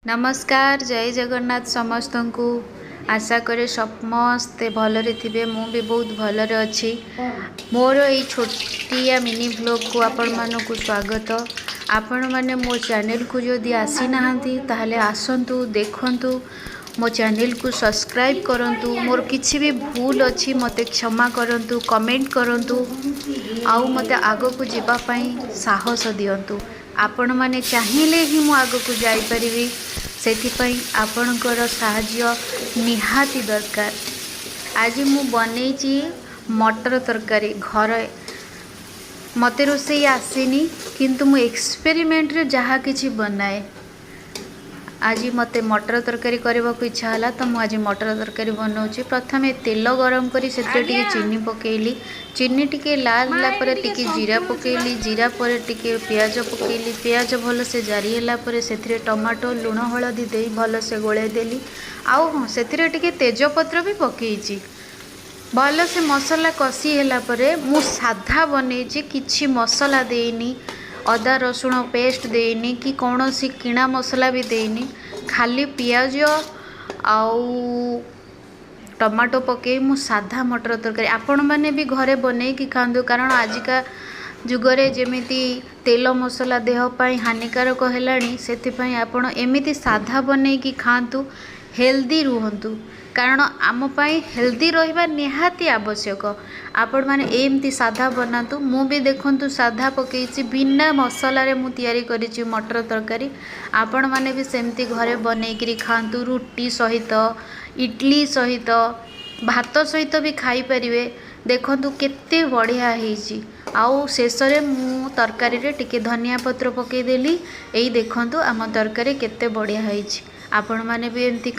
नमस्कार जय जगन्नाथ समस्त को आशा करे समस्ते भलरे थिबे। मु भी बहुत भलरे अच्छी। मोर ये छोटिया मिनी ब्लॉग को आपण मानकु स्वागत। आपण माने मो चैनल को जदि आसी नाहंती ताहले आसंतु देखंतु मो चैनल को सब्सक्राइब करंतु। मोर किछि भी भूल अच्छी मते क्षमा करंतु, कमेंट करंतु आउ मते आगो को जीवा पई साहस दियंतु। आपण माने चाहिए ही मु आगो को जाई परिबी, सेथिपई आपणकर साहाय्य निहाती दरकार। आज मु बनेची मटर तरकारी घरे। मते रोसई आसेनी किंतु मु एक्सपेरिमेंट रे जहा किछि बनाए। आज मते मटर तरकारी करबा को इच्छा हला तो मु आज मटर तरकारी बनाउची। प्रथमे तेल गरम करी सेते टिके चीनी पकेइली। चीनी टिके लाल होला परे टिके जीरा पकेइली। जीरा परे टिके प्याज पकेइली। प्याज भल से जारी होला परे सेथिरे टमाटो लूण हळदी देई भल से गोळे देली। आउ सेथिरे टिके तेजपत्र भी पकेइची। भल से मसला कसी होला परे मु साधा बनेची, किछि मसला देइनी, अदा रसुण पेस्ट देनी कि कौन सी किणा मसला भी देनी। खाली पियाज आउ टमाटो पके मु साधा मटर तरकारी आपण माने भी घरे बने कि खांदु। कारण आजिका जुगरे जेमिति तेल मसला देह पाई हानिकारक हेलाणी, सेथिपई आपण एमिति साधा बने कि खांतु, हेल्दी रुहंतु। कारण आम पाई हेल्दी रहिबा निहाती आवश्यक। आपण माने एमती साधा बनातु। मु भी देखंतु साधा पकेइची, बिना मसला रे मु तयारी करिची मटर तरकारी। आपण माने भी सेमती घरे बनेइकरी खांतु। रुटी सहित, इडली सहित, भात सहित भी खाई परिवे। देखंतु केते बढ़िया हेइची। आउ शेष रे मु तरकारी रे टिके धनिया पत्र पकेइ देली। एई देखंतु आम तरकारी केते बढ़िया हेइची। आपण माने भी एमती